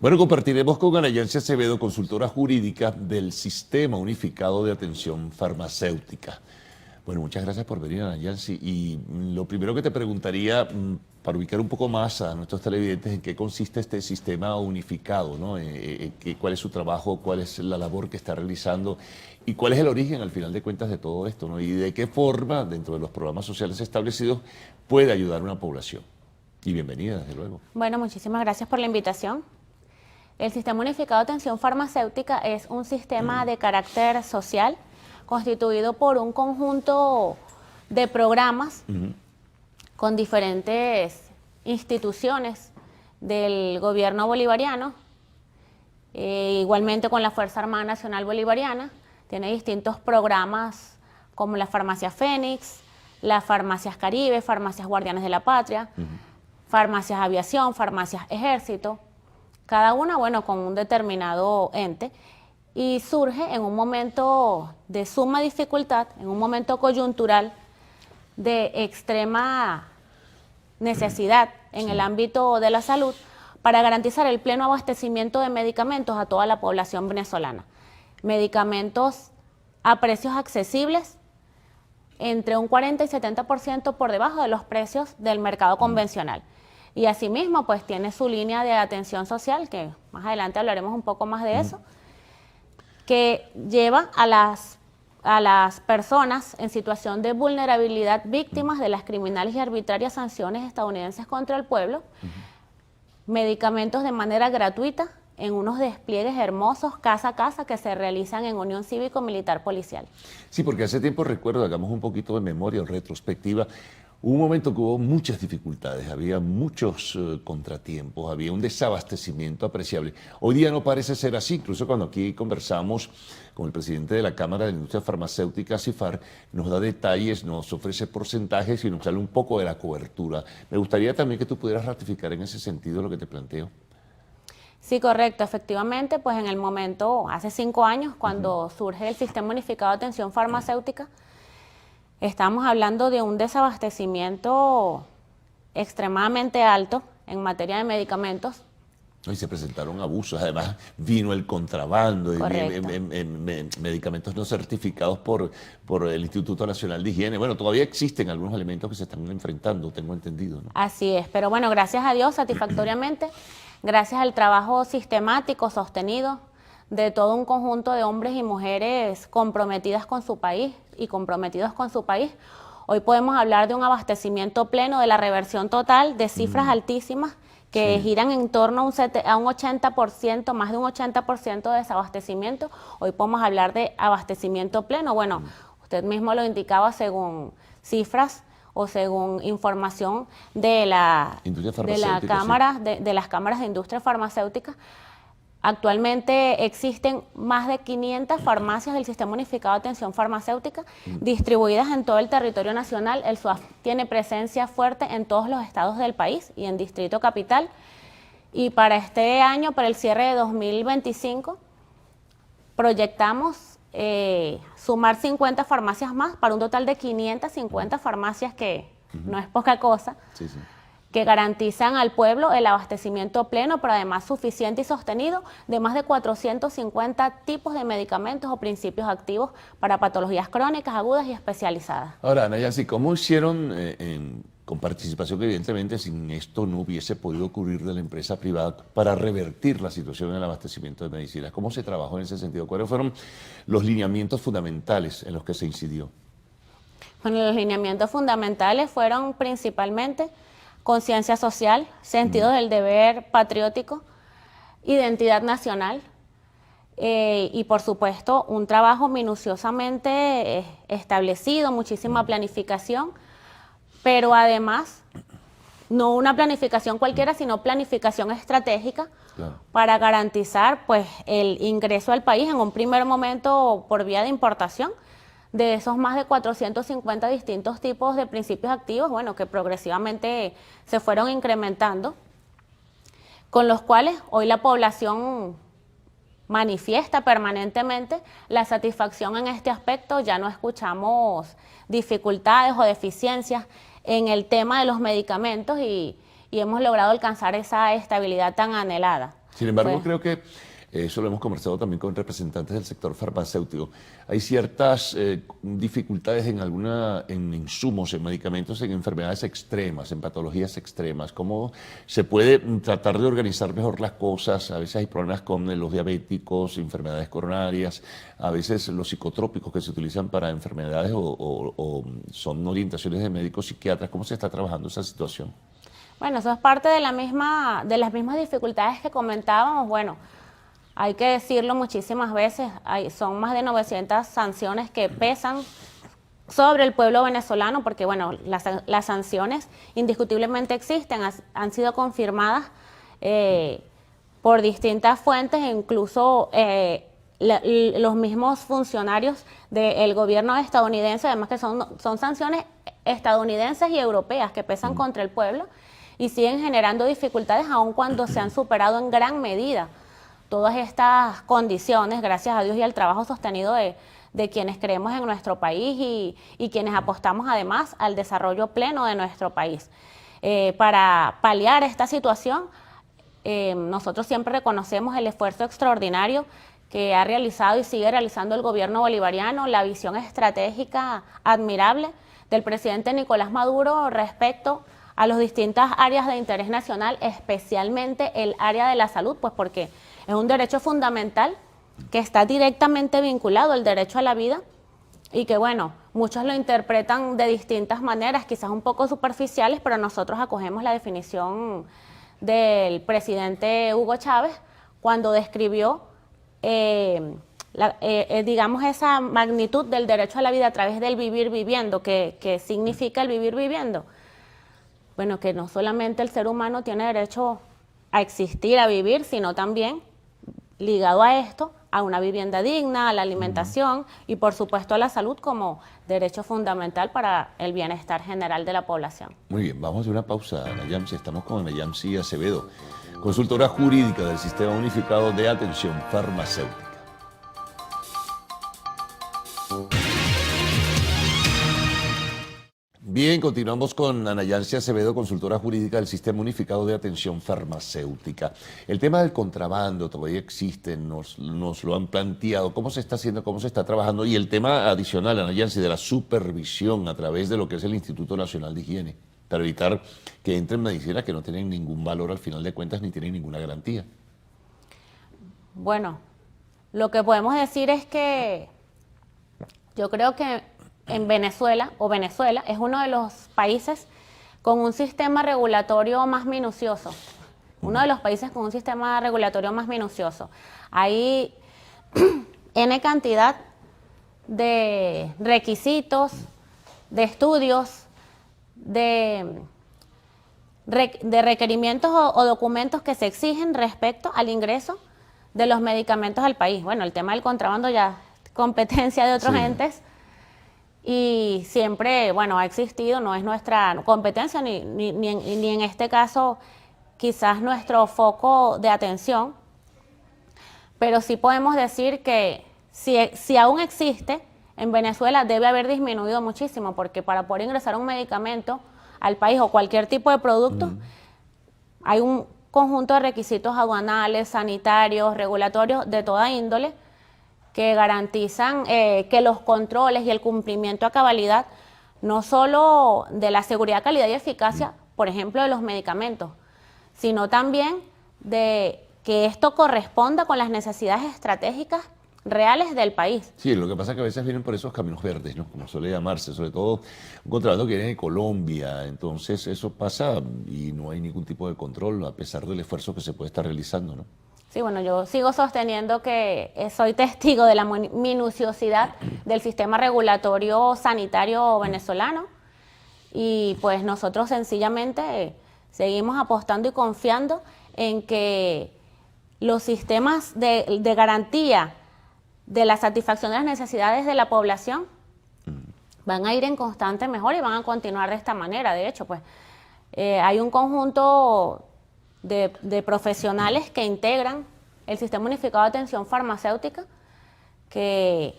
Bueno, compartiremos con Anayansi Acevedo, consultora jurídica del Sistema Unificado de Atención Farmacéutica. Bueno, muchas gracias por venir, Anayansi. Y lo primero que te preguntaría, para ubicar un poco más a nuestros televidentes, en qué consiste este sistema unificado, ¿no? ¿Cuál es su trabajo, cuál es la labor que está realizando y cuál es el origen, al final de cuentas, de todo esto, ¿no? Y de qué forma, dentro de los programas sociales establecidos, puede ayudar a una población? Y bienvenida, desde luego. Bueno, muchísimas gracias por la invitación. El Sistema Unificado de Atención Farmacéutica es un sistema de carácter social constituido por un conjunto de programas con diferentes instituciones del gobierno bolivariano, igualmente con la Fuerza Armada Nacional Bolivariana. Tiene distintos programas como la Farmacia Fénix, las Farmacias Caribe, Farmacias Guardianes de la Patria, Farmacias Aviación, Farmacias Ejército, cada una, bueno, con un determinado ente, y surge en un momento de suma dificultad, en un momento coyuntural de extrema necesidad en el ámbito de la salud, para garantizar el pleno abastecimiento de medicamentos a toda la población venezolana. Medicamentos a precios accesibles, entre un 40 y 70% por debajo de los precios del mercado convencional. Y asimismo, pues tiene su línea de atención social, que más adelante hablaremos un poco más de eso, que lleva a las personas en situación de vulnerabilidad, víctimas de las criminales y arbitrarias sanciones estadounidenses contra el pueblo, medicamentos de manera gratuita en unos despliegues hermosos, casa a casa, que se realizan en Unión Cívico-Militar Policial. Sí, porque hace tiempo recuerdo, hagamos un poquito de memoria o retrospectiva, hubo un momento que hubo muchas dificultades, había muchos contratiempos, había un desabastecimiento apreciable. Hoy día no parece ser así, incluso cuando aquí conversamos con el presidente de la Cámara de la Industria Farmacéutica, CIFAR, nos da detalles, nos ofrece porcentajes y nos sale un poco de la cobertura. Me gustaría también que tú pudieras ratificar en ese sentido lo que te planteo. Sí, correcto. Efectivamente, pues en el momento, hace 5 años, cuando surge el Sistema Unificado de Atención Farmacéutica, estamos hablando de un desabastecimiento extremadamente alto en materia de medicamentos. Y se presentaron abusos, además vino el contrabando, medicamentos no certificados por el Instituto Nacional de Higiene. Bueno, todavía existen algunos elementos que se están enfrentando, tengo entendido, ¿no? Así es, pero bueno, gracias a Dios, satisfactoriamente, gracias al trabajo sistemático, sostenido, de todo un conjunto de hombres y mujeres comprometidas con su país y comprometidos con su país, hoy podemos hablar de un abastecimiento pleno, de la reversión total, de cifras altísimas que giran en torno a un 80%, más de un 80% de desabastecimiento. Hoy podemos hablar de abastecimiento pleno. Bueno, usted mismo lo indicaba según cifras o según información de las cámaras de industria farmacéutica. Actualmente existen más de 500 farmacias del Sistema Unificado de Atención Farmacéutica distribuidas en todo el territorio nacional. El SUAF tiene presencia fuerte en todos los estados del país y en Distrito Capital. Y para este año, para el cierre de 2025, proyectamos sumar 50 farmacias más para un total de 550 farmacias, que no es poca cosa. Sí, sí. Que garantizan al pueblo el abastecimiento pleno, pero además suficiente y sostenido, de más de 450 tipos de medicamentos o principios activos para patologías crónicas, agudas y especializadas. Ahora, Anayansi, ¿cómo hicieron con participación? Evidentemente, sin esto no hubiese podido ocurrir de la empresa privada para revertir la situación en el abastecimiento de medicinas. ¿Cómo se trabajó en ese sentido? ¿Cuáles fueron los lineamientos fundamentales en los que se incidió? Bueno, los lineamientos fundamentales fueron principalmente conciencia social, sentido del deber patriótico, identidad nacional y por supuesto un trabajo minuciosamente establecido, muchísima planificación, pero además no una planificación cualquiera, sino planificación estratégica, claro, para garantizar pues el ingreso al país en un primer momento por vía de importación de esos más de 450 distintos tipos de principios activos, bueno, que progresivamente se fueron incrementando, con los cuales hoy la población manifiesta permanentemente la satisfacción en este aspecto. Ya no escuchamos dificultades o deficiencias en el tema de los medicamentos y hemos logrado alcanzar esa estabilidad tan anhelada. Sin embargo, Pues, creo que eso lo hemos conversado también con representantes del sector farmacéutico. Hay ciertas dificultades en insumos, en medicamentos, en enfermedades extremas, en patologías extremas. ¿Cómo se puede tratar de organizar mejor las cosas? A veces hay problemas con los diabéticos, enfermedades coronarias, a veces los psicotrópicos que se utilizan para enfermedades o son orientaciones de médicos psiquiatras. ¿Cómo se está trabajando esa situación? bueno, eso es parte de de las mismas dificultades que comentábamos. Bueno, hay que decirlo muchísimas veces, son más de 900 sanciones que pesan sobre el pueblo venezolano, porque bueno, las sanciones indiscutiblemente existen, han sido confirmadas por distintas fuentes, e incluso los mismos funcionarios del gobierno estadounidense, además que son sanciones estadounidenses y europeas que pesan contra el pueblo y siguen generando dificultades aun cuando se han superado en gran medida todas estas condiciones, gracias a Dios y al trabajo sostenido de quienes creemos en nuestro país y quienes apostamos además al desarrollo pleno de nuestro país. Para paliar esta situación, nosotros siempre reconocemos el esfuerzo extraordinario que ha realizado y sigue realizando el gobierno bolivariano, la visión estratégica admirable del presidente Nicolás Maduro respecto a las distintas áreas de interés nacional, especialmente el área de la salud, pues porque es un derecho fundamental que está directamente vinculado al derecho a la vida y que, bueno, muchos lo interpretan de distintas maneras, quizás un poco superficiales, pero nosotros acogemos la definición del presidente Hugo Chávez cuando describió, digamos, esa magnitud del derecho a la vida a través del vivir viviendo, que significa el vivir viviendo. Bueno, que no solamente el ser humano tiene derecho a existir, a vivir, sino también, ligado a esto, a una vivienda digna, a la alimentación y por supuesto a la salud como derecho fundamental para el bienestar general de la población. Muy bien, vamos a hacer una pausa, Ana Yamsi. Estamos con Ana Yamsi Acevedo, consultora jurídica del Sistema Unificado de Atención Farmacéutica. Bien, continuamos con Ana Yamsi Acevedo, consultora jurídica del Sistema Unificado de Atención Farmacéutica. El tema del contrabando todavía existe, nos lo han planteado, cómo se está haciendo, cómo se está trabajando, y el tema adicional, Ana Yamsi, de la supervisión a través de lo que es el Instituto Nacional de Higiene, para evitar que entren medicinas que no tienen ningún valor al final de cuentas ni tienen ninguna garantía. Bueno, lo que podemos decir es que yo creo que en Venezuela es uno de los países con un sistema regulatorio más minucioso. Uno de los países con un sistema regulatorio más minucioso. Hay N cantidad de requisitos, de estudios, de requerimientos o documentos que se exigen respecto al ingreso de los medicamentos al país. Bueno, el tema del contrabando ya es competencia de otros entes. Y siempre, bueno, ha existido, no es nuestra competencia ni en este caso quizás nuestro foco de atención, pero sí podemos decir que si aún existe, en Venezuela debe haber disminuido muchísimo, porque para poder ingresar un medicamento al país o cualquier tipo de producto, hay un conjunto de requisitos aduanales, sanitarios, regulatorios de toda índole, que garantizan que los controles y el cumplimiento a cabalidad, no solo de la seguridad, calidad y eficacia, por ejemplo, de los medicamentos, sino también de que esto corresponda con las necesidades estratégicas reales del país. Sí, lo que pasa es que a veces vienen por esos caminos verdes, ¿no? Como suele llamarse, sobre todo un contrabando que viene de Colombia, entonces eso pasa y no hay ningún tipo de control a pesar del esfuerzo que se puede estar realizando, ¿no? Sí, bueno, yo sigo sosteniendo que soy testigo de la minuciosidad del sistema regulatorio sanitario venezolano y pues nosotros sencillamente seguimos apostando y confiando en que los sistemas de garantía de la satisfacción de las necesidades de la población van a ir en constante mejora y van a continuar de esta manera. De hecho, pues hay un conjunto de profesionales que integran el Sistema Unificado de Atención Farmacéutica que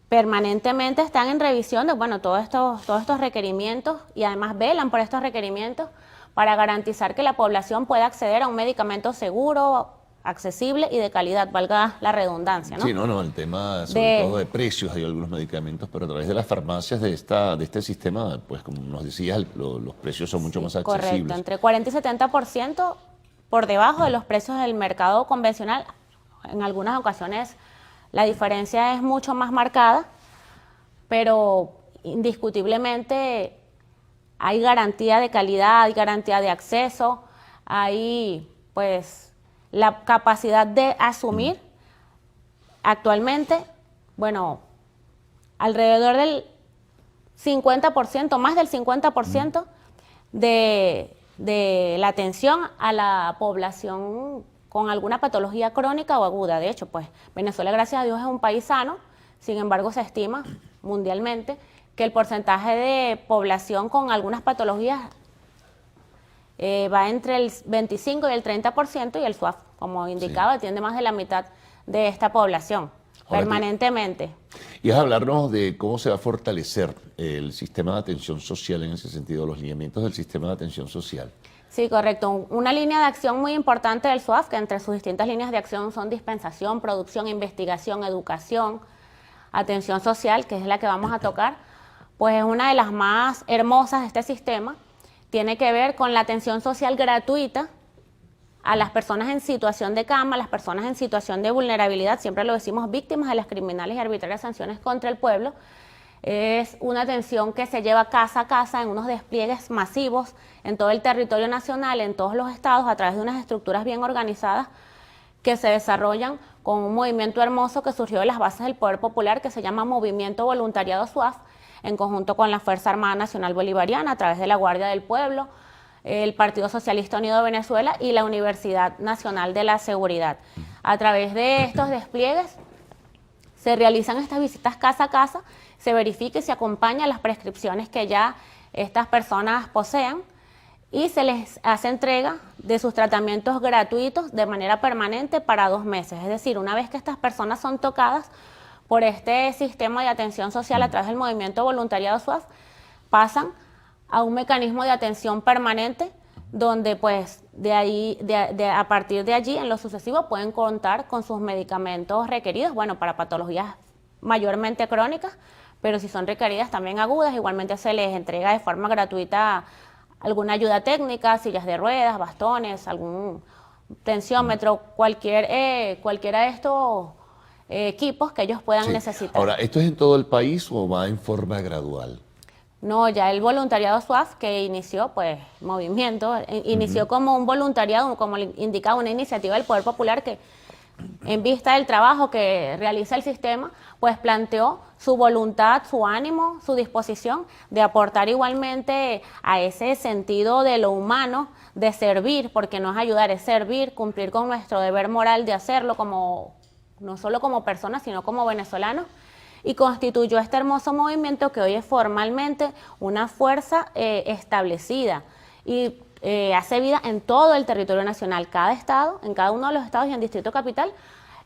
permanentemente están en revisión de todos estos requerimientos y además velan por estos requerimientos para garantizar que la población pueda acceder a un medicamento seguro, accesible y de calidad, valga la redundancia, ¿no? Sí, no, el tema sobre todo de precios, hay algunos medicamentos, pero a través de las farmacias de este sistema, pues como nos decías, los precios son mucho más accesibles. Correcto, entre 40 y 70% por debajo de los precios del mercado convencional. En algunas ocasiones la diferencia es mucho más marcada, pero indiscutiblemente hay garantía de calidad, hay garantía de acceso, hay pues la capacidad de asumir actualmente, bueno, alrededor del 50%, más del 50% de la atención a la población con alguna patología crónica o aguda. De hecho, pues Venezuela, gracias a Dios, es un país sano, sin embargo se estima mundialmente que el porcentaje de población con algunas patologías va entre el 25 y el 30%, y el SUAF, como indicaba, atiende más de la mitad de esta población permanentemente. Y es hablarnos de cómo se va a fortalecer el sistema de atención social en ese sentido, los lineamientos del sistema de atención social. Sí, correcto. Una línea de acción muy importante del SUAF, que entre sus distintas líneas de acción son dispensación, producción, investigación, educación, atención social, que es la que vamos a tocar, pues es una de las más hermosas de este sistema. Tiene que ver con la atención social gratuita a las personas en situación de cama, a las personas en situación de vulnerabilidad, siempre lo decimos, víctimas de las criminales y arbitrarias sanciones contra el pueblo. Es una atención que se lleva casa a casa en unos despliegues masivos en todo el territorio nacional, en todos los estados, a través de unas estructuras bien organizadas que se desarrollan con un movimiento hermoso que surgió de las bases del Poder Popular, que se llama Movimiento Voluntariado SUAF, en conjunto con la Fuerza Armada Nacional Bolivariana, a través de la Guardia del Pueblo, el Partido Socialista Unido de Venezuela y la Universidad Nacional de la Seguridad. A través de estos despliegues se realizan estas visitas casa a casa, se verifica y se acompaña las prescripciones que ya estas personas posean y se les hace entrega de sus tratamientos gratuitos de manera permanente para 2 meses. Es decir, una vez que estas personas son tocadas por este sistema de atención social a través del movimiento voluntariado SUAF, pasan a un mecanismo de atención permanente donde pues a partir de allí en lo sucesivo pueden contar con sus medicamentos requeridos, bueno, para patologías mayormente crónicas, pero si son requeridas también agudas, igualmente se les entrega de forma gratuita alguna ayuda técnica, sillas de ruedas, bastones, algún tensiómetro, cualquiera de estos equipos que ellos puedan necesitar. Ahora, ¿esto es en todo el país o va en forma gradual? No, ya el voluntariado SUAF que inició, pues, movimiento, inició como un voluntariado, como le indicaba, una iniciativa del Poder Popular que, en vista del trabajo que realiza el sistema, pues planteó su voluntad, su ánimo, su disposición de aportar igualmente a ese sentido de lo humano, de servir, porque no es ayudar, es servir, cumplir con nuestro deber moral de hacerlo no solo como personas, sino como venezolanos, y constituyó este hermoso movimiento que hoy es formalmente una fuerza establecida y hace vida en todo el territorio nacional. Cada estado, en cada uno de los estados y en Distrito Capital,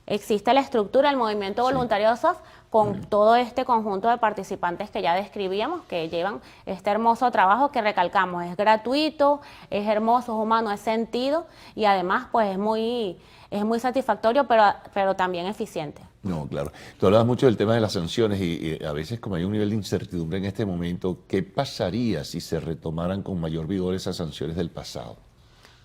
existe la estructura del movimiento voluntario SUAF con todo este conjunto de participantes que ya describíamos, que llevan este hermoso trabajo que recalcamos, es gratuito, es hermoso, es humano, es sentido y además pues es muy satisfactorio, pero también eficiente. No, claro. Tú hablabas mucho del tema de las sanciones y a veces como hay un nivel de incertidumbre en este momento, ¿qué pasaría si se retomaran con mayor vigor esas sanciones del pasado?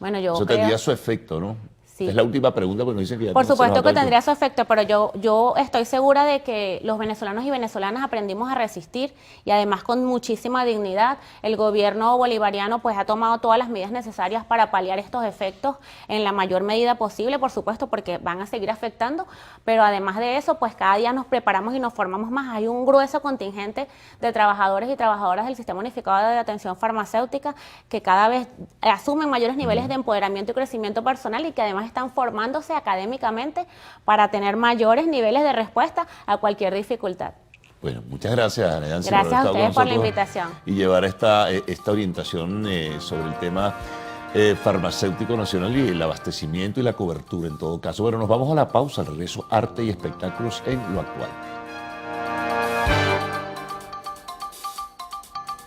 Bueno, Eso tendría su efecto, ¿no? Sí. Es la última pregunta, porque nos dicen que ya Por no se nos supuesto acaba que el tendría su efecto, pero yo estoy segura de que los venezolanos y venezolanas aprendimos a resistir y además con muchísima dignidad. El gobierno bolivariano pues ha tomado todas las medidas necesarias para paliar estos efectos en la mayor medida posible, por supuesto, porque van a seguir afectando, pero además de eso, pues cada día nos preparamos y nos formamos más. Hay un grueso contingente de trabajadores y trabajadoras del Sistema Unificado de Atención Farmacéutica que cada vez asumen mayores niveles de empoderamiento y crecimiento personal y que además están formándose académicamente para tener mayores niveles de respuesta a cualquier dificultad. Bueno, muchas gracias, Ana Yancy, Gracias por a estar con ustedes por la nosotros invitación. y llevar esta orientación sobre el tema farmacéutico nacional y el abastecimiento y la cobertura en todo caso. Bueno, nos vamos a la pausa, al regreso, arte y espectáculos en lo actual.